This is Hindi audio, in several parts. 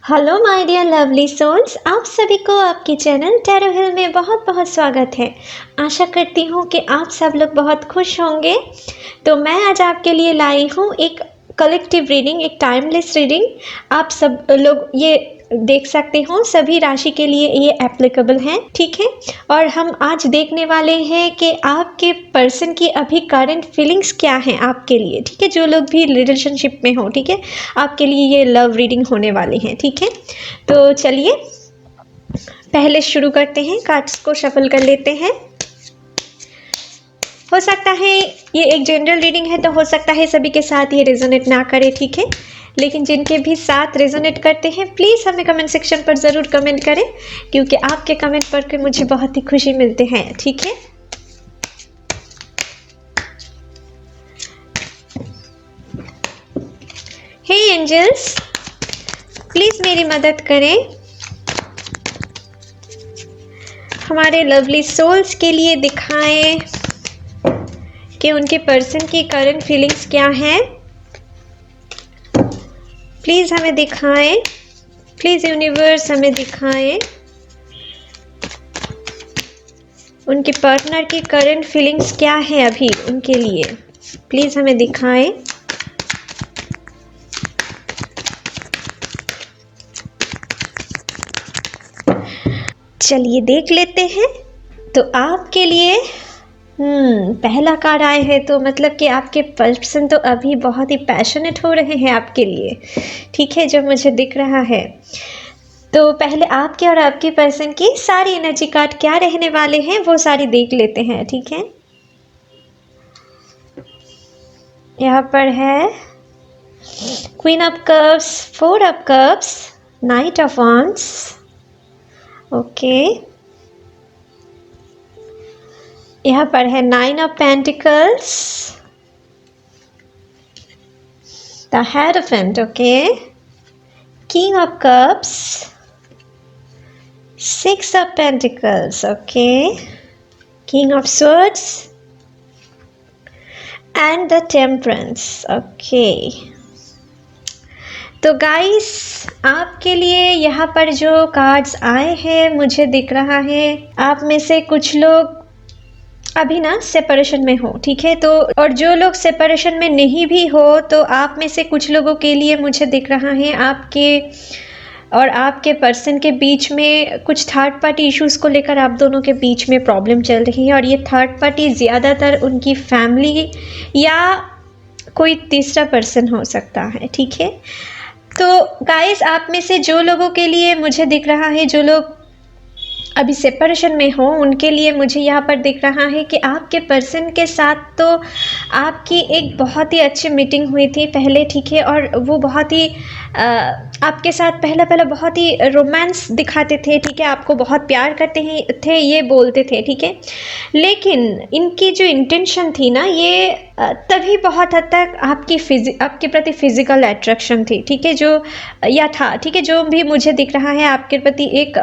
Hello my dear lovely souls, आप सभी को आपके चैनल टैरो हिल में बहुत बहुत स्वागत है। आशा करती हूँ कि आप सब लोग बहुत खुश होंगे। तो मैं आज आपके लिए लाई हूँ एक कलेक्टिव रीडिंग, एक टाइमलेस रीडिंग। आप सब लोग ये देख सकते हो, सभी राशि के लिए ये एप्लीकेबल है, ठीक है। और हम आज देखने वाले हैं कि आपके पर्सन की अभी करंट फीलिंग्स क्या हैं आपके लिए, ठीक है। जो लोग भी रिलेशनशिप में हो, ठीक है, आपके लिए ये लव रीडिंग होने वाली है, ठीक है। तो चलिए पहले शुरू करते हैं, कार्ड्स को शफल कर लेते हैं। हो सकता है ये एक जनरल रीडिंग है, तो हो सकता है सभी के साथ ये रेजोनेट ना करे, ठीक है। लेकिन जिनके भी साथ रेजोनेट करते हैं प्लीज़ हमें कमेंट सेक्शन पर ज़रूर कमेंट करें, क्योंकि आपके कमेंट पढ़ के मुझे बहुत ही खुशी मिलते हैं, ठीक है। हे एंजल्स, प्लीज़ मेरी मदद करें। हमारे लवली सोल्स के लिए दिखाएं कि उनके पर्सन की करंट फीलिंग्स क्या हैं। प्लीज़ हमें दिखाएं, प्लीज़ यूनिवर्स हमें दिखाएं उनके पार्टनर की करंट फीलिंग्स क्या है अभी उनके लिए। प्लीज़ हमें दिखाएं। चलिए देख लेते हैं। तो आपके लिए पहला कार्ड आए हैं, तो मतलब कि आपके पर्सन तो अभी बहुत ही पैशनेट हो रहे हैं आपके लिए, ठीक है, जो मुझे दिख रहा है। तो पहले आपके और आपके पर्सन की सारी एनर्जी कार्ड क्या रहने वाले हैं वो सारी देख लेते हैं, ठीक है। यहाँ पर है queen of cups, four of cups, night of wands, okay. यहाँ पर है nine of pentacles, the hierophant, okay, king of cups, six of pentacles, okay, king of swords and the temperance, okay. तो गाइस आपके लिए यहाँ पर जो कार्ड्स आए हैं मुझे दिख रहा है आप में से कुछ लोग अभी ना सेपरेशन में हो, ठीक है। तो और जो लोग सेपरेशन में नहीं भी हो, तो आप में से कुछ लोगों के लिए मुझे दिख रहा है आपके और आपके पर्सन के बीच में कुछ थर्ड पार्टी इश्यूज़ को लेकर आप दोनों के बीच में प्रॉब्लम चल रही है। और ये थर्ड पार्टी ज़्यादातर उनकी फैमिली या कोई तीसरा पर्सन हो सकता है, ठीक है। तो गाइस आप में से जो लोगों के लिए मुझे दिख रहा है, जो लोग अभी सेपरेशन में हो, उनके लिए मुझे यहाँ पर दिख रहा है कि आपके पर्सन के साथ तो आपकी एक बहुत ही अच्छी मीटिंग हुई थी पहले, ठीक है। और वो बहुत ही आपके साथ पहला बहुत ही रोमांस दिखाते थे, ठीक है, आपको बहुत प्यार करते हैं थे, ये बोलते थे, ठीक है। लेकिन इनकी जो इंटेंशन थी ना, ये तभी बहुत हद तक आपके प्रति फिजिकल अट्रैक्शन थी, ठीक है, जो या था, ठीक है। जो भी मुझे दिख रहा है आपके प्रति एक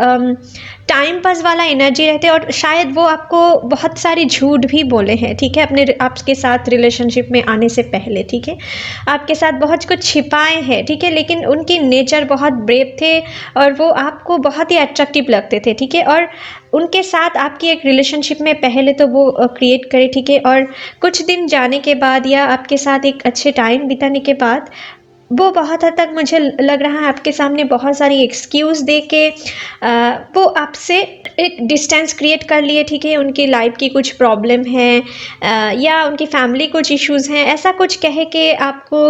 टाइम पास वाला एनर्जी रहते, और शायद वो आपको बहुत सारी झूठ भी बोले हैं, ठीक है, अपने आपके साथ रिलेशनशिप में आने से पहले, ठीक है। आपके साथ बहुत कुछ छिपाए हैं, ठीक है, लेकिन उनकी नेचर बहुत ब्रेव थे और वो आपको बहुत ही अट्रैक्टिव लगते थे, ठीक है। और उनके साथ आपकी एक रिलेशनशिप में पहले तो वो क्रिएट करे, ठीक है, और कुछ दिन जाने के बाद या आपके साथ एक अच्छे टाइम बिताने के बाद वो बहुत हद तक मुझे लग रहा है आपके सामने बहुत सारी एक्सक्यूज़ दे के वो आपसे एक डिस्टेंस क्रिएट कर लिए, ठीक है। उनकी लाइफ की कुछ प्रॉब्लम है या उनकी फैमिली कुछ इश्यूज़ हैं, ऐसा कुछ कहे कि आपको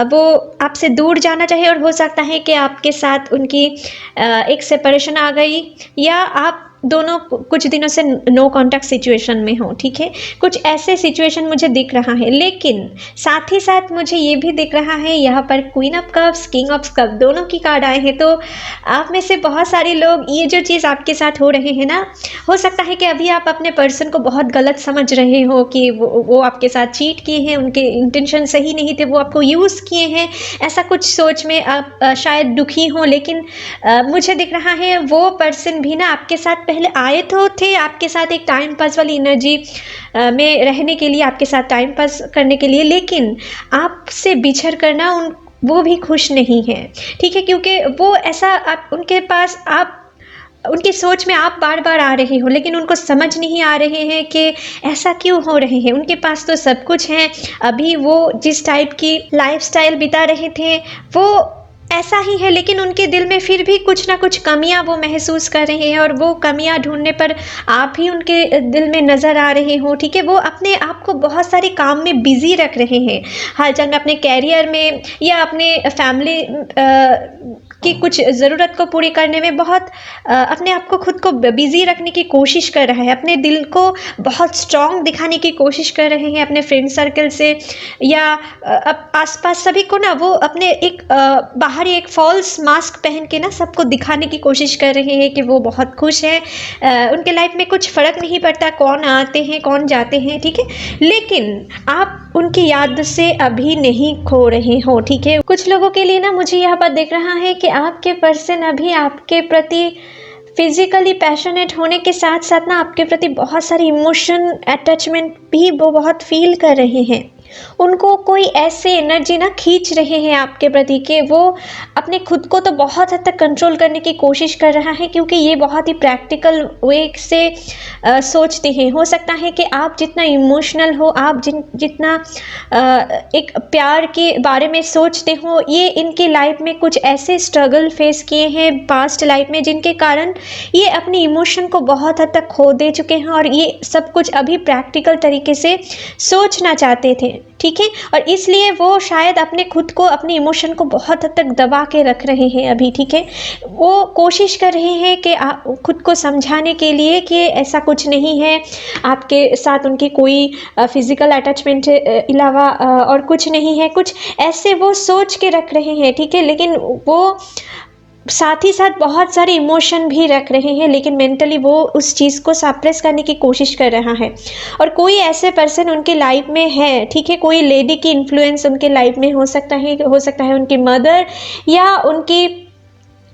वो आपसे दूर जाना चाहिए। और हो सकता है कि आपके साथ उनकी एक सेपरेशन आ गई या आप दोनों कुछ दिनों से नो कॉन्टैक्ट सिचुएशन में हो, ठीक है। कुछ ऐसे सिचुएशन मुझे दिख रहा है, लेकिन साथ ही साथ मुझे ये भी दिख रहा है यहाँ पर queen of cups, king of cup दोनों की कार्ड आए हैं। तो आप में से बहुत सारे लोग ये जो चीज़ आपके साथ हो रहे हैं ना, हो सकता है कि अभी आप अपने पर्सन को बहुत गलत समझ रहे हो कि वो आपके साथ चीट किए हैं, उनके इंटेंशन सही नहीं थे, वो आपको यूज़ किए हैं, ऐसा कुछ सोच में आप शायद दुखी हो। लेकिन मुझे दिख रहा है वो पर्सन भी ना आपके साथ पहले आए तो थे, आपके साथ एक टाइम पास वाली एनर्जी में रहने के लिए, आपके साथ टाइम पास करने के लिए, लेकिन आपसे बिछड़ कर ना वो भी खुश नहीं हैं, ठीक है? क्योंकि वो ऐसा आप उनके पास आप उनकी सोच में आप बार-बार आ रहे हो, लेकिन उनको समझ नहीं आ रहे हैं कि ऐसा क्यों हो रहे हैं। उनके पास तो सब कुछ है, अभी वो जिस टाइप की लाइफ़स्टाइल बिता रहे थे, वो ऐसा ही है, लेकिन उनके दिल में फिर भी कुछ ना कुछ कमियाँ वो महसूस कर रहे हैं और वो कमियाँ ढूँढने पर आप ही उनके दिल में नज़र आ रहे हो, ठीक है? वो अपने आप को बहुत सारे काम में बिज़ी रख रहे हैं, हाल-चाल में, अपने करियर में या अपने फैमिली की कुछ ज़रूरत को पूरी करने में बहुत अपने आप को खुद को बिज़ी रखने की कोशिश कर रहा है, अपने दिल को बहुत स्ट्रॉन्ग दिखाने की कोशिश कर रहे हैं अपने फ्रेंड सर्कल से या आस-पास सभी को ना वो अपने एक बाहरी एक फ़ॉल्स मास्क पहन के ना सबको दिखाने की कोशिश कर रहे हैं कि वो बहुत खुश हैं। उनके लाइफ़ में कुछ फ़र्क नहीं पड़ता कौन आते हैं, कौन जाते हैं, ठीक है? लेकिन आप उनकी याद से अभी नहीं खो रहे हो, ठीक है? कुछ लोगों के लिए ना मुझे यहाँ पर दिख रहा है कि आपके पर्सन अभी आपके प्रति फिज़िकली पैशनेट होने के साथ-साथ ना आपके प्रति बहुत सारी इमोशन अटैचमेंट भी वो बहुत फ़ील कर रहे हैं। उनको कोई ऐसे एनर्जी ना खींच रहे हैं आपके प्रति कि वो अपने खुद को तो बहुत हद तक कंट्रोल करने की कोशिश कर रहा है, क्योंकि ये बहुत ही प्रैक्टिकल वे से सोचते हैं। हो सकता है कि आप जितना इमोशनल हो, आप जितना एक प्यार के बारे में सोचते हो, ये इनकी लाइफ में कुछ ऐसे स्ट्रगल फेस किए हैं पास्ट लाइफ में, जिनके कारण ये अपनी इमोशन को बहुत हद तक खो दे चुके हैं और ये सब कुछ अभी प्रैक्टिकल तरीके से सोचना चाहते थे, ठीक है? और इसलिए वो शायद अपने खुद को, अपने इमोशन को बहुत हद तक दबा के रख रहे हैं अभी, ठीक है? वो कोशिश कर रहे हैं कि खुद को समझाने के लिए कि ऐसा कुछ नहीं है, आपके साथ उनकी कोई फिज़िकल अटैचमेंट अलावा और कुछ नहीं है, कुछ ऐसे वो सोच के रख रहे हैं, ठीक है? लेकिन वो साथ ही साथ बहुत सारे इमोशन भी रख रहे हैं, लेकिन मेंटली वो उस चीज़ को सप्रेस करने की कोशिश कर रहा है। और कोई ऐसे पर्सन उनकी लाइफ में है, ठीक है? कोई लेडी की इन्फ्लुएंस उनके लाइफ में हो सकता है उनकी मदर या उनकी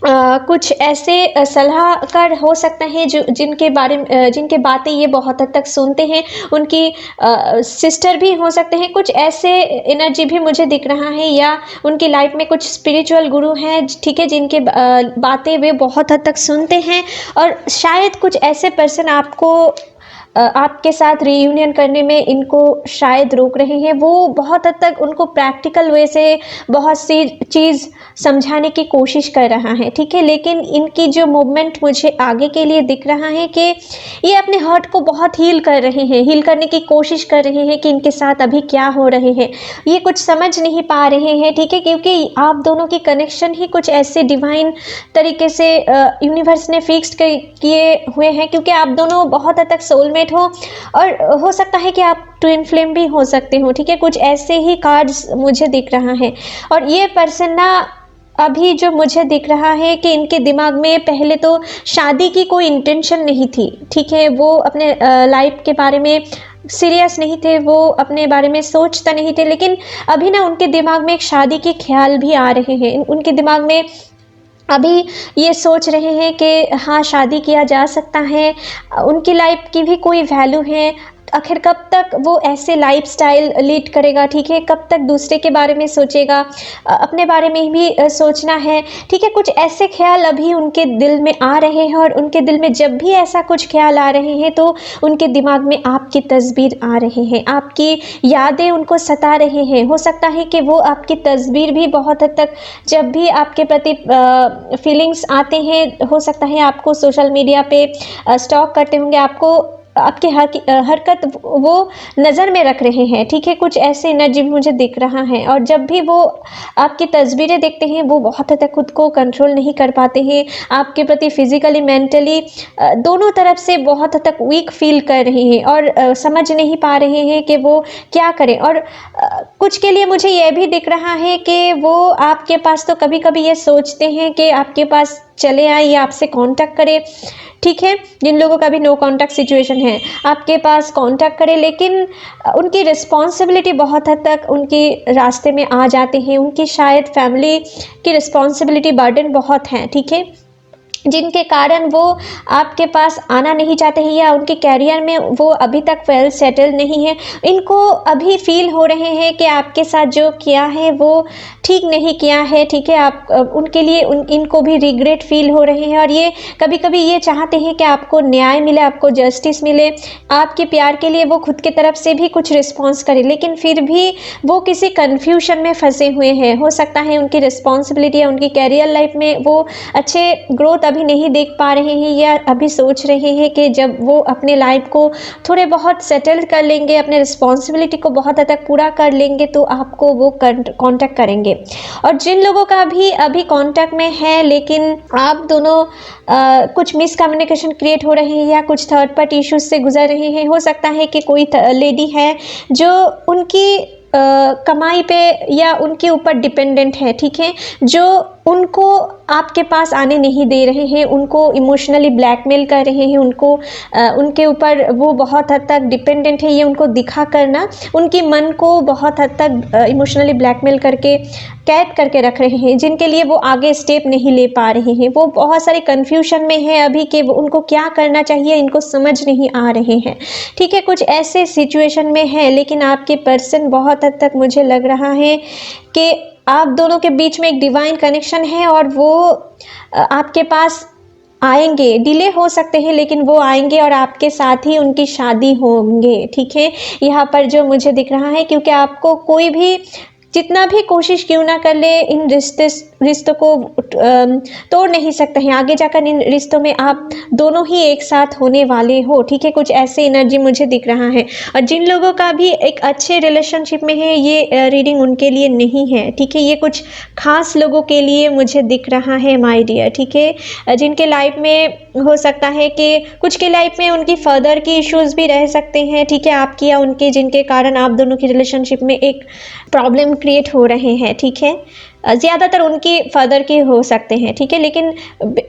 कुछ ऐसे सलाहकार हो सकते हैं जो जिनके बातें ये बहुत हद तक सुनते हैं, उनकी सिस्टर भी हो सकते हैं, कुछ ऐसे एनर्जी भी मुझे दिख रहा है, या उनकी लाइफ में कुछ स्पिरिचुअल गुरु हैं, ठीक है, जिनके बातें वे बहुत हद तक सुनते हैं और शायद कुछ ऐसे पर्सन आपके साथ रियूनियन करने में इनको शायद रोक रहे हैं। वो बहुत हद तक उनको प्रैक्टिकल वे से बहुत सी चीज़ समझाने की कोशिश कर रहा है, ठीक है? लेकिन इनकी जो मूवमेंट मुझे आगे के लिए दिख रहा है कि ये अपने हर्ट को बहुत हील कर रहे हैं, हील करने की कोशिश कर रहे हैं कि इनके साथ अभी क्या हो रहे हैं। ये कुछ समझ नहीं पा रहे हैं, ठीक है? क्योंकि आप दोनों की कनेक्शन ही कुछ ऐसे डिवाइन तरीके से यूनिवर्स ने फिक्स्ड किए हुए हैं, क्योंकि आप दोनों बहुत हद तक सोलमेट हो और हो सकता है कि आप ट्विन फ्लेम भी हो सकते हो, ठीक है? कुछ ऐसे ही कार्ड्स मुझे दिख रहा है। और ये पर्सन ना अभी जो मुझे दिख रहा है कि इनके दिमाग में पहले तो शादी की कोई इंटेंशन नहीं थी, ठीक है? वो अपने लाइफ के बारे में सीरियस नहीं थे, वो अपने बारे में सोचता नहीं थे, लेकिन अभी ना उनके दिमाग में एक शादी के ख्याल भी आ रहे हैं। उनके दिमाग में अभी ये सोच रहे हैं कि हाँ, शादी किया जा सकता है, उनकी लाइफ की भी कोई वैल्यू है। आखिर कब तक वो ऐसे लाइफ़स्टाइल लीड करेगा, ठीक है? कब तक दूसरे के बारे में सोचेगा, अपने बारे में भी सोचना है, ठीक है? कुछ ऐसे ख्याल अभी उनके दिल में आ रहे हैं और उनके दिल में जब भी ऐसा कुछ ख्याल आ रहे हैं तो उनके दिमाग में आपकी तस्वीर आ रहे हैं, आपकी यादें उनको सता रहे हैं। हो सकता है कि वो आपकी तस्वीर भी बहुत हद तक जब भी आपके प्रति फीलिंग्स आते हैं, हो सकता है आपको सोशल मीडिया पे स्टॉक करते होंगे, आपको आपकी हरकत वो नज़र में रख रहे हैं, ठीक है? कुछ ऐसे एनर्जी भी मुझे दिख रहा है और जब भी वो आपकी तस्वीरें देखते हैं, वो बहुत हद तक खुद को कंट्रोल नहीं कर पाते हैं। आपके प्रति फिज़िकली, मेंटली दोनों तरफ से बहुत हद तक वीक फील कर रहे हैं और समझ नहीं पा रहे हैं कि वो क्या करें। और कुछ के लिए मुझे ये भी दिख रहा है कि वो आपके पास तो कभी-कभी ये सोचते हैं कि आपके पास चले आए या आपसे कॉन्टैक्ट करें, ठीक है? जिन लोगों का भी नो कॉन्टैक्ट सिचुएशन है, आपके पास कॉन्टैक्ट करें, लेकिन उनकी रिस्पॉन्सिबिलिटी बहुत हद तक उनके रास्ते में आ जाते हैं। उनकी शायद फैमिली की रिस्पॉन्सिबिलिटी बर्डन बहुत है, ठीक है? जिनके कारण वो आपके पास आना नहीं चाहते हैं या उनके करियर में वो अभी तक वेल सेटल नहीं है। इनको अभी फ़ील हो रहे हैं कि आपके साथ जो किया है वो ठीक नहीं किया है, ठीक है? आप उनके लिए इनको भी रिग्रेट फ़ील हो रहे हैं और ये कभी-कभी ये चाहते हैं कि आपको न्याय मिले, आपको जस्टिस मिले, आपके प्यार के लिए वो खुद की तरफ से भी कुछ रिस्पॉन्स करें, लेकिन फिर भी वो किसी कन्फ्यूजन में फँसे हुए हैं। हो सकता है उनकी रिस्पॉन्सिबिलिटी या उनकी करियर लाइफ में वो अच्छे ग्रोथ अभी नहीं देख पा रहे हैं या अभी सोच रहे हैं कि जब वो अपने लाइफ को थोड़े बहुत सेटल कर लेंगे, अपने रिस्पॉन्सिबिलिटी को बहुत हद तक पूरा कर लेंगे तो आपको वो कांटेक्ट करेंगे। और जिन लोगों का भी अभी कांटेक्ट में है लेकिन आप दोनों कुछ मिसकम्युनिकेशन क्रिएट हो रहे हैं या कुछ थर्ड पार्टी इश्यूज से गुजर रहे हैं, हो सकता है कि कोई लेडी है जो उनकी कमाई पे या उनके ऊपर डिपेंडेंट है, ठीक है? जो उनको आपके पास आने नहीं दे रहे हैं, उनको इमोशनली ब्लैकमेल कर रहे हैं, उनको उनके ऊपर वो बहुत हद तक डिपेंडेंट है, ये उनको दिखा कर ना उनकी मन को बहुत हद तक इमोशनली ब्लैकमेल करके कैद करके रख रहे हैं, जिनके लिए वो आगे स्टेप नहीं ले पा रहे हैं। वो बहुत सारे कन्फ्यूजन में है अभी कि उनको क्या करना चाहिए, इनको समझ नहीं आ रहे हैं, ठीक है? कुछ ऐसे सिचुएशन में है लेकिन आपके पर्सन बहुत हद तक मुझे लग रहा है कि आप दोनों के बीच में एक डिवाइन कनेक्शन है और वो आपके पास आएंगे। डिले हो सकते हैं लेकिन वो आएंगे और आपके साथ ही उनकी शादी होंगे, ठीक है? यहाँ पर जो मुझे दिख रहा है, क्योंकि आपको कोई भी जितना भी कोशिश क्यों ना कर ले इन रिश्तों को तोड़ नहीं सकते हैं। आगे जाकर इन रिश्तों में आप दोनों ही एक साथ होने वाले हो, ठीक है? कुछ ऐसे एनर्जी मुझे दिख रहा है। और जिन लोगों का भी एक अच्छे रिलेशनशिप में है, ये रीडिंग उनके लिए नहीं है, ठीक है? ये कुछ खास लोगों के लिए मुझे दिख रहा है माय डियर, ठीक है? जिनके लाइफ में हो सकता है कि कुछ के लाइफ में उनकी फर्दर की इश्यूज भी रह सकते हैं, ठीक है? आपकी या उनके, जिनके कारण आप दोनों की रिलेशनशिप में एक प्रॉब्लम क्रिएट हो रहे हैं, ठीक है? ज़्यादातर उनकी फादर के हो सकते हैं, ठीक है? लेकिन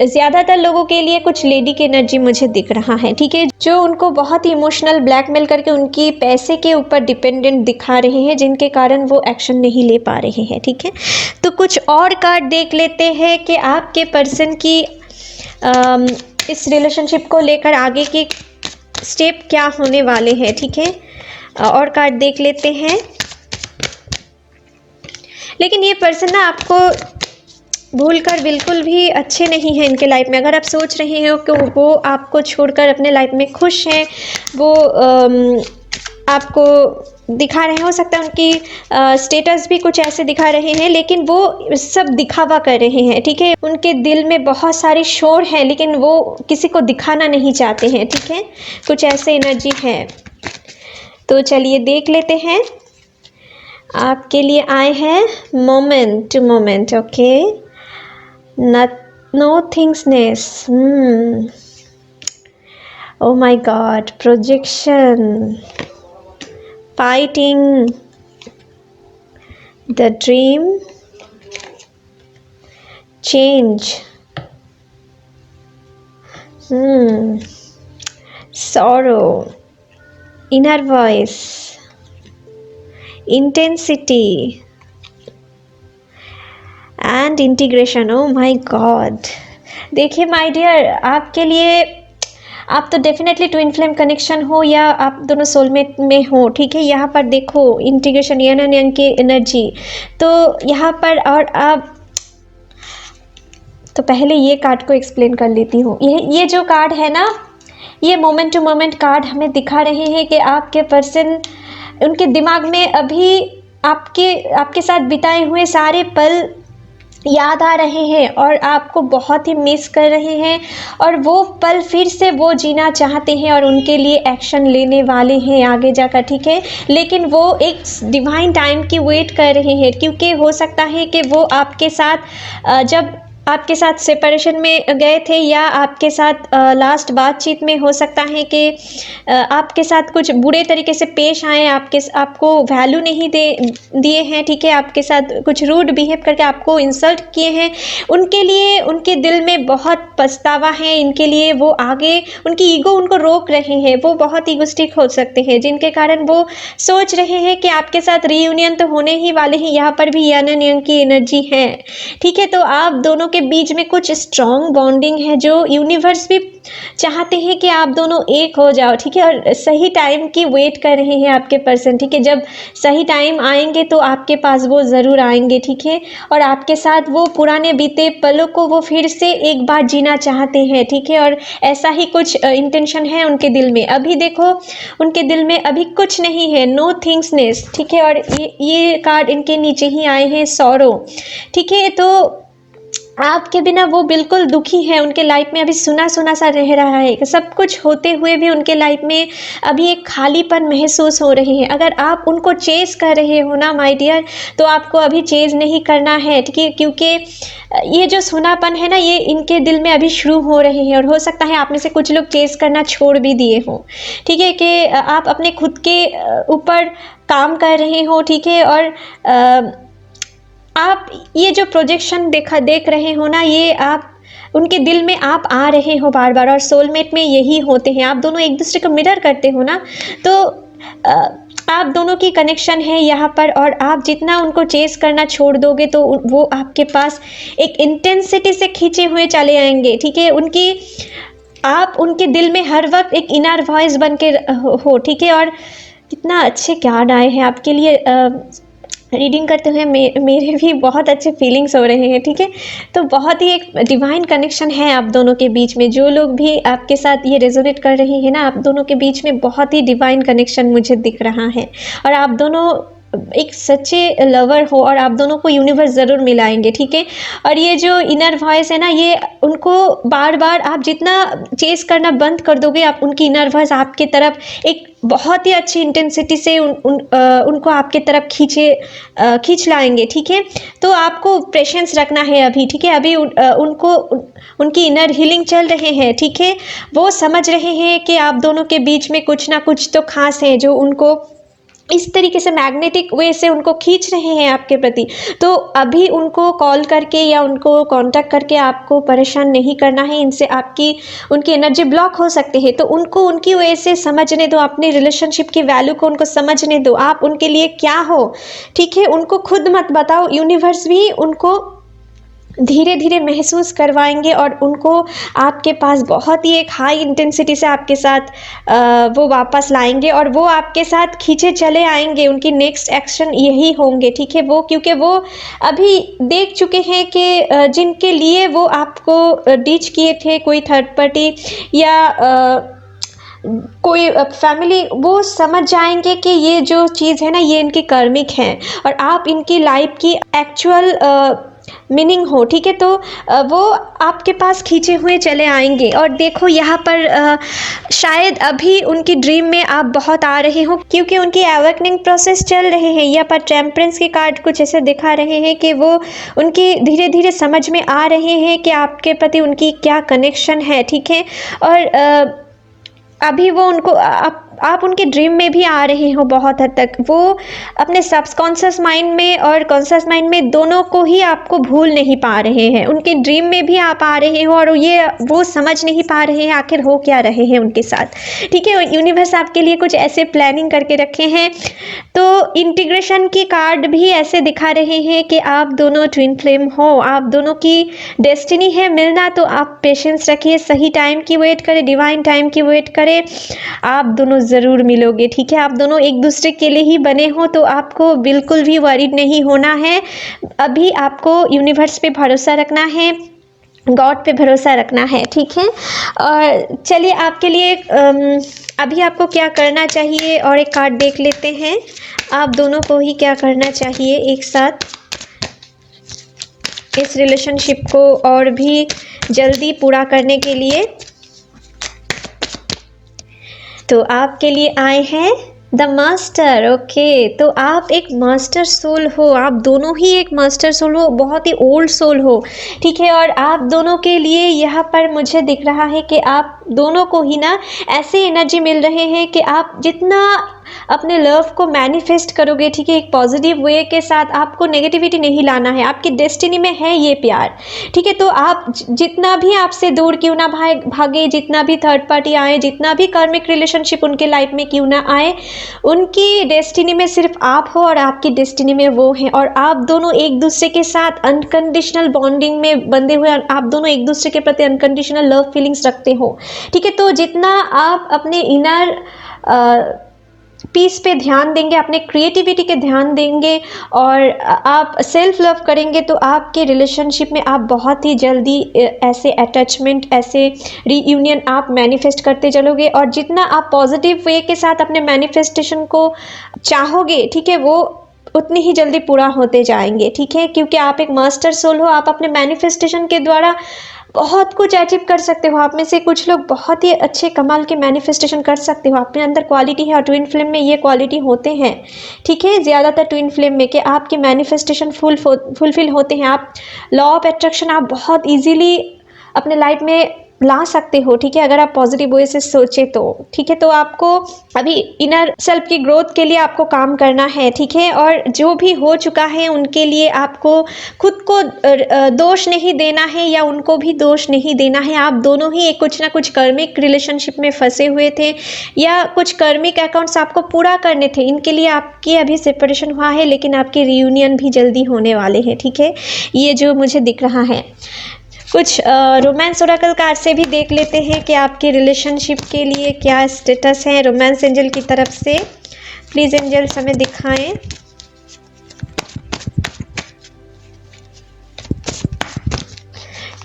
ज़्यादातर लोगों के लिए कुछ लेडी की एनर्जी मुझे दिख रहा है, ठीक है? जो उनको बहुत ही इमोशनल ब्लैकमेल करके उनकी पैसे के ऊपर डिपेंडेंट दिखा रहे हैं, जिनके कारण वो एक्शन नहीं ले पा रहे हैं, ठीक है? तो कुछ और कार्ड देख लेते हैं कि आपके पर्सन की इस रिलेशनशिप को लेकर आगे की स्टेप क्या होने वाले हैं, ठीक है? और कार्ड देख लेते हैं। लेकिन ये पर्सन ना आपको भूलकर बिल्कुल भी अच्छे नहीं हैं इनके लाइफ में। अगर आप सोच रहे हो कि वो आपको छोड़कर अपने लाइफ में खुश हैं, वो आपको दिखा रहे हो सकता है उनकी स्टेटस भी कुछ ऐसे दिखा रहे हैं, लेकिन वो सब दिखावा कर रहे हैं, ठीक है? उनके दिल में बहुत सारी शोर है लेकिन वो किसी को दिखाना नहीं चाहते हैं, ठीक है? कुछ ऐसे एनर्जी है। तो चलिए देख लेते हैं। आपके लिए आए हैं moment to moment, okay? Nothingness, oh my god, projection, fighting the dream, change, sorrow, inner voice, intensity and integration. Oh my God, देखिए माय डियर, आपके लिए आप तो डेफिनेटली ट्विन फ्लेम कनेक्शन हो या आप दोनों सोलमेट में हो, ठीक है? यहाँ पर देखो इंटीग्रेशन, यन एंड yang की एनर्जी, तो यहाँ पर और आप तो पहले ये कार्ड को एक्सप्लेन कर लेती हूँ। ये जो कार्ड है ना, ये मोमेंट टू मोमेंट कार्ड हमें दिखा रहे हैं कि आपके पर्सन, उनके दिमाग में अभी आपके साथ बिताए हुए सारे पल याद आ रहे हैं और आपको बहुत ही मिस कर रहे हैं और वो पल फिर से वो जीना चाहते हैं और उनके लिए एक्शन लेने वाले हैं आगे जाकर, ठीक है? लेकिन वो एक डिवाइन टाइम की वेट कर रहे हैं, क्योंकि हो सकता है कि वो आपके साथ जब आपके साथ सेपरेशन में गए थे या आपके साथ लास्ट बातचीत में हो सकता है कि आपके साथ कुछ बुरे तरीके से पेश आए, आपको वैल्यू नहीं दिए हैं, ठीक है? आपके साथ कुछ रूड बिहेव करके आपको इंसल्ट किए हैं। उनके लिए उनके दिल में बहुत पछतावा है, इनके लिए वो आगे, उनकी ईगो उनको रोक रहे हैं, वो बहुत ईगोस्टिक हो सकते हैं, जिनके कारण वो सोच रहे हैं कि आपके साथ रीयूनियन तो होने ही वाले हैं। यहाँ पर भी यन एंड yang की एनर्जी है, ठीक है? तो आप दोनों के के बीच में कुछ स्ट्रॉन्ग बॉन्डिंग है जो यूनिवर्स भी चाहते हैं कि आप दोनों एक हो जाओ, ठीक है। और सही टाइम की वेट कर रहे हैं आपके पर्सन, ठीक है। जब सही टाइम आएंगे तो आपके पास वो ज़रूर आएंगे, ठीक है। और आपके साथ वो पुराने बीते पलों को वो फिर से एक बार जीना चाहते हैं, ठीक है। और ऐसा ही कुछ इंटेंशन है उनके दिल में। अभी देखो उनके दिल में अभी कुछ नहीं है, नो थिंग्सनेस, ठीक है। और ये कार्ड इनके नीचे ही आए हैं, सॉरो, ठीक है। तो आपके बिना वो बिल्कुल दुखी है, उनके लाइफ में अभी सुना सुना सा रह रहा है। सब कुछ होते हुए भी उनके लाइफ में अभी एक खालीपन महसूस हो रही है। अगर आप उनको चेज़ कर रहे हो ना माय डियर, तो आपको अभी चेज़ नहीं करना है, ठीक है। क्योंकि ये जो सुनापन है ना, ये इनके दिल में अभी शुरू हो रहे हैं। और हो सकता है आप में से कुछ लोग चेज़ करना छोड़ भी दिए हों, ठीक है। कि आप अपने खुद के ऊपर काम कर रहे हो, ठीक है। और आप ये जो प्रोजेक्शन देख रहे हो ना, ये आप उनके दिल में आप आ रहे हो बार बार। और सोलमेट में यही होते हैं, आप दोनों एक दूसरे को मिरर करते हो ना, तो आप दोनों की कनेक्शन है यहाँ पर। और आप जितना उनको चेस करना छोड़ दोगे तो वो आपके पास एक इंटेंसिटी से खींचे हुए चले आएंगे, ठीक है। आप उनके दिल में हर वक्त एक इनर वॉइस बन के हो, ठीक है। और कितना अच्छे कार्ड आए हैं आपके लिए। रीडिंग करते हुए मेरे भी बहुत अच्छे फीलिंग्स हो रहे हैं, ठीक है। तो बहुत ही एक डिवाइन कनेक्शन है आप दोनों के बीच में। जो लोग भी आपके साथ ये रेजोनेट कर रहे हैं ना, आप दोनों के बीच में बहुत ही डिवाइन कनेक्शन मुझे दिख रहा है। और आप दोनों एक सच्चे लवर हो और आप दोनों को यूनिवर्स ज़रूर मिलाएंगे, ठीक है। और ये जो इनर वॉइस है ना, ये उनको बार बार आप जितना चेस करना बंद कर दोगे, आप उनकी इनर वॉइस आपके तरफ एक बहुत ही अच्छी इंटेंसिटी से उनको आपके तरफ खींच लाएंगे, ठीक है। तो आपको पेशेंस रखना है अभी, ठीक है। अभी उनकी इनर हीलिंग चल रहे हैं, ठीक है। वो समझ रहे हैं कि आप दोनों के बीच में कुछ ना कुछ तो खास है जो उनको इस तरीके से मैग्नेटिक वे से उनको खींच रहे हैं आपके प्रति। तो अभी उनको कॉल करके या उनको कांटेक्ट करके आपको परेशान नहीं करना है। इनसे उनकी एनर्जी ब्लॉक हो सकती है, तो उनको उनकी वजह से समझने दो। अपने रिलेशनशिप की वैल्यू को उनको समझने दो, आप उनके लिए क्या हो, ठीक है। उनको खुद मत बताओ, यूनिवर्स भी उनको धीरे धीरे महसूस करवाएंगे और उनको आपके पास बहुत ही एक हाई इंटेंसिटी से आपके साथ वो वापस लाएंगे। और वो आपके साथ खींचे चले आएंगे। उनकी नेक्स्ट एक्शन यही होंगे, ठीक है। क्योंकि वो अभी देख चुके हैं कि जिनके लिए वो आपको डीच किए थे, कोई थर्ड पार्टी या कोई फैमिली, वो समझ जाएंगे कि ये जो चीज़ है ना, ये इनकी कर्मिक है और आप इनकी लाइफ की एक्चुअल मीनिंग हो, ठीक है। तो वो आपके पास खींचे हुए चले आएंगे। और देखो यहाँ पर शायद अभी उनकी ड्रीम में आप बहुत आ रहे हो, क्योंकि उनकी अवेकनिंग प्रोसेस चल रहे हैं। यहाँ पर टेम्परेंस के कार्ड कुछ ऐसे दिखा रहे हैं कि वो उनकी धीरे धीरे समझ में आ रहे हैं कि आपके प्रति उनकी क्या कनेक्शन है, ठीक है। और अभी वो उनको आप उनके ड्रीम में भी आ रहे हो बहुत हद तक। वो अपने सबकॉन्शियस माइंड में और कॉन्शियस माइंड में दोनों को ही आपको भूल नहीं पा रहे हैं। उनके ड्रीम में भी आप आ रहे हो और वो समझ नहीं पा रहे हैं आखिर हो क्या रहे हैं उनके साथ, ठीक है। यूनिवर्स आपके लिए कुछ ऐसे प्लानिंग करके रखे हैं। तो इंटीग्रेशन की कार्ड भी ऐसे दिखा रहे हैं कि आप दोनों ट्विन फ्लेम हो, आप दोनों की डेस्टिनी है मिलना। तो आप पेशेंस रखिए, सही टाइम की वेट करें, डिवाइन टाइम की वेट करें, आप दोनों ज़रूर मिलोगे, ठीक है। आप दोनों एक दूसरे के लिए ही बने हो, तो आपको बिल्कुल भी वरीड नहीं होना है। अभी आपको यूनिवर्स पे भरोसा रखना है, गॉड पे भरोसा रखना है, ठीक है। और चलिए आपके लिए अभी आपको क्या करना चाहिए और एक कार्ड देख लेते हैं। आप दोनों को ही क्या करना चाहिए एक साथ इस रिलेशनशिप को और भी जल्दी पूरा करने के लिए। तो आपके लिए आए हैं द मास्टर, ओके। तो आप एक मास्टर सोल हो, आप दोनों ही एक मास्टर सोल हो, बहुत ही ओल्ड सोल हो, ठीक है। और आप दोनों के लिए यहाँ पर मुझे दिख रहा है कि आप दोनों को ही ना ऐसी एनर्जी मिल रहे हैं कि आप जितना अपने लव को मैनिफेस्ट करोगे, ठीक है, एक पॉजिटिव वे के साथ। आपको नेगेटिविटी नहीं लाना है, आपकी डेस्टिनी में है ये प्यार, ठीक है। तो आप जितना भी आपसे दूर क्यों ना भागे, जितना भी थर्ड पार्टी आए, जितना भी कार्मिक रिलेशनशिप उनके लाइफ में क्यों ना आए, उनकी डेस्टिनी में सिर्फ आप हो और आपकी डेस्टिनी में वो हैं। और आप दोनों एक दूसरे के साथ अनकंडीशनल बॉन्डिंग में बंधे हुए, आप दोनों एक दूसरे के प्रति अनकंडीशनल लव फीलिंग्स रखते हो, ठीक है। तो जितना आप अपने इनर पीस पे ध्यान देंगे, अपने क्रिएटिविटी के ध्यान देंगे और आप सेल्फ लव करेंगे, तो आपके रिलेशनशिप में आप बहुत ही जल्दी ऐसे अटैचमेंट, ऐसे रीयूनियन आप मैनिफेस्ट करते चलोगे। और जितना आप पॉजिटिव वे के साथ अपने मैनिफेस्टेशन को चाहोगे, ठीक है, वो उतनी ही जल्दी पूरा होते जाएंगे, ठीक है। क्योंकि आप एक मास्टर सोल हो, आप अपने मैनिफेस्टेशन के द्वारा बहुत कुछ अचीव कर सकते हो। आप में से कुछ लोग बहुत ही अच्छे कमाल के मैनिफेस्टेशन कर सकते हो, अपने अंदर क्वालिटी है। और ट्विन फ्लेम में ये क्वालिटी होते हैं, ठीक है, ज़्यादातर ट्विन फ्लेम में, कि आपके मैनिफेस्टेशन फुलफिल होते हैं। आप लॉ ऑफ अट्रैक्शन आप बहुत इजीली अपने लाइफ में ला सकते हो, ठीक है, अगर आप पॉजिटिव वे से सोचे तो, ठीक है। तो आपको अभी इनर सेल्फ की ग्रोथ के लिए आपको काम करना है, ठीक है। और जो भी हो चुका है उनके लिए आपको खुद को दोष नहीं देना है या उनको भी दोष नहीं देना है। आप दोनों ही एक कुछ ना कुछ कर्मिक रिलेशनशिप में फंसे हुए थे या कुछ कर्मिक अकाउंट्स आपको पूरा करने थे, इनके लिए आपकी अभी सेपरेशन हुआ है, लेकिन आपके रियूनियन भी जल्दी होने वाले हैं, ठीक है, ये जो मुझे दिख रहा है। कुछ रोमांस ओरेकल कार्ड से भी देख लेते हैं कि आपके रिलेशनशिप के लिए क्या स्टेटस है रोमांस एंजल की तरफ से। प्लीज़ एंजल्स हमें दिखाएं।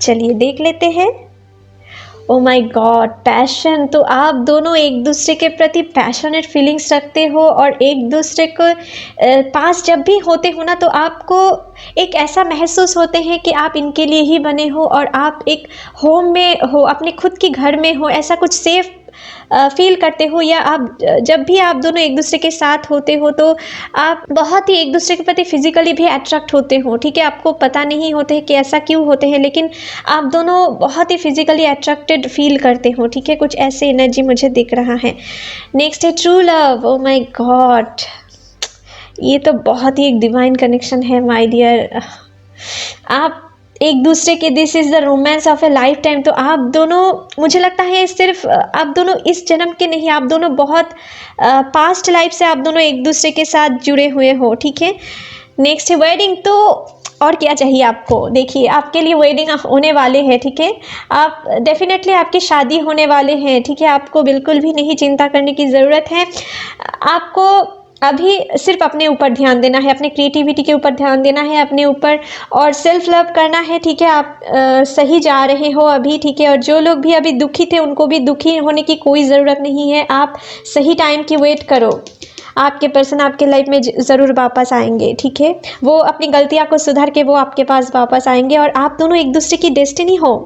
चलिए देख लेते हैं। ओ माय गॉड, पैशन। तो आप दोनों एक दूसरे के प्रति पैशनेट फीलिंग्स रखते हो और एक दूसरे को पास जब भी होते हो ना, तो आपको एक ऐसा महसूस होते हैं कि आप इनके लिए ही बने हो और आप एक होम में हो, अपने खुद के घर में हो, ऐसा कुछ सेफ फील करते हो। या आप जब भी आप दोनों एक दूसरे के साथ होते हो तो आप बहुत ही एक दूसरे के प्रति फिजिकली भी अट्रैक्ट होते हो, ठीक है। आपको पता नहीं होते कि ऐसा क्यों होते हैं, लेकिन आप दोनों बहुत ही फिजिकली अट्रैक्टेड फील करते हो, ठीक है। कुछ ऐसे एनर्जी मुझे दिख रहा है। नेक्स्ट है true love. O my God, ये तो बहुत ही एक डिवाइन कनेक्शन है माय डियर। आप एक दूसरे के, this is the romance of A life time. तो आप दोनों, मुझे लगता है सिर्फ आप दोनों इस जन्म के नहीं, आप दोनों बहुत पास्ट लाइफ से आप दोनों एक दूसरे के साथ जुड़े हुए हो, ठीक है। नेक्स्ट है वेडिंग। तो और क्या चाहिए आपको, देखिए आपके लिए वेडिंग होने वाले हैं, ठीक है। आप डेफिनेटली आपकी शादी होने वाले हैं, ठीक है। आपको बिल्कुल भी नहीं चिंता करने की ज़रूरत है। आपको अभी सिर्फ अपने ऊपर ध्यान देना है, अपने क्रिएटिविटी के ऊपर ध्यान देना है, अपने ऊपर, और सेल्फ लव करना है, ठीक है। आप सही जा रहे हो अभी, ठीक है। और जो लोग भी अभी दुखी थे उनको भी दुखी होने की कोई ज़रूरत नहीं है। आप सही टाइम की वेट करो, आपके पर्सन आपके लाइफ में ज़रूर वापस आएंगे, ठीक है। वो अपनी गलतियाँ को सुधार के वो आपके पास वापस आएंगे और आप दोनों एक दूसरे की डेस्टिनी हो,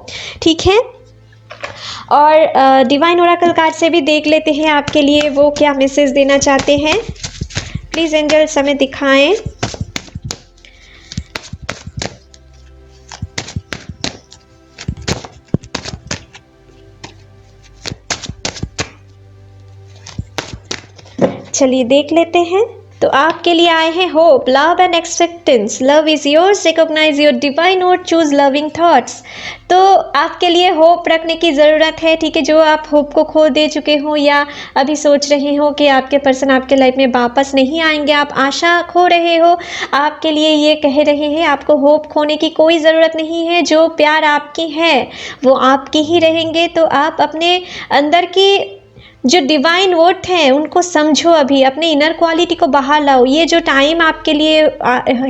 ठीक है। और डिवाइन ओरेकल कार्ड से भी देख लेते हैं आपके लिए वो क्या मैसेज देना चाहते हैं। प्लीज़ एंजल्स हमें दिखाएं। चलिए देख लेते हैं। तो आपके लिए आए हैं hope, love and acceptance. Love is yours, recognise your divine note, choose loving thoughts. तो आपके लिए होप रखने की ज़रूरत है, ठीक है। जो आप होप को खो दे चुके हो या अभी सोच रहे हो कि आपके पर्सन आपके लाइफ में वापस नहीं आएंगे, आप आशा खो रहे हो, आपके लिए ये कह रहे हैं आपको होप खोने की कोई ज़रूरत नहीं है। जो प्यार आपकी है वो आपके ही रहेंगे। तो आप अपने अंदर की जो डिवाइन वर्थ हैं उनको समझो, अभी अपने इनर क्वालिटी को बाहर लाओ। ये जो टाइम आपके लिए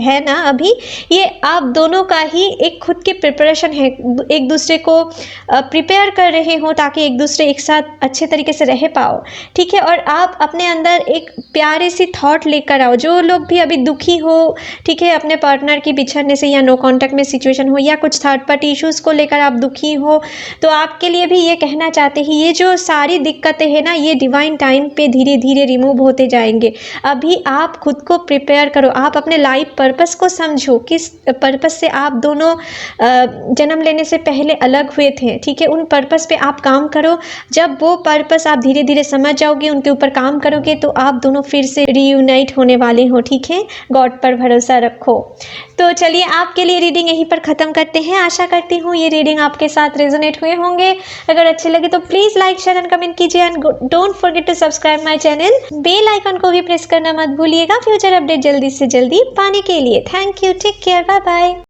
है ना अभी, ये आप दोनों का ही एक खुद के प्रिपरेशन है, एक दूसरे को प्रिपेयर कर रहे हो ताकि एक दूसरे एक साथ अच्छे तरीके से रह पाओ, ठीक है। और आप अपने अंदर एक प्यारे सी थॉट लेकर आओ। जो लोग भी अभी दुखी हो, ठीक है, अपने पार्टनर की बिछड़ने से या नो कॉन्टैक्ट में सिचुएशन हो या कुछ थर्ड पार्टी इश्यूज़ को लेकर आप दुखी हो, तो आपके लिए भी ये कहना चाहते हैं, ये जो सारी दिक्कतें है ना, ये डिवाइन टाइम पे धीरे धीरे रिमूव होते जाएंगे। अभी आप खुद को प्रिपेयर करो, आप अपने लाइफ पर्पस को समझो, किस पर्पस से आप दोनों जन्म लेने से पहले अलग हुए थे, ठीक है। उन पर्पस पे आप काम करो। जब वो पर्पस आप धीरे धीरे समझ जाओगे, उनके ऊपर काम करोगे, तो आप दोनों फिर से रीयूनाइट होने वाले हो, ठीक है। गॉड पर भरोसा रखो। तो चलिए, आपके लिए रीडिंग यहीं पर ख़त्म करते हैं। आशा करती हूँ ये रीडिंग आपके साथ रेजोनेट हुए होंगे। अगर अच्छे लगे तो please like, share and comment कीजिए and don't forget to subscribe my channel. Bell icon को भी प्रेस करना मत भूलिएगा फ्यूचर अपडेट जल्दी से जल्दी पाने के लिए। Thank you, take care, bye bye.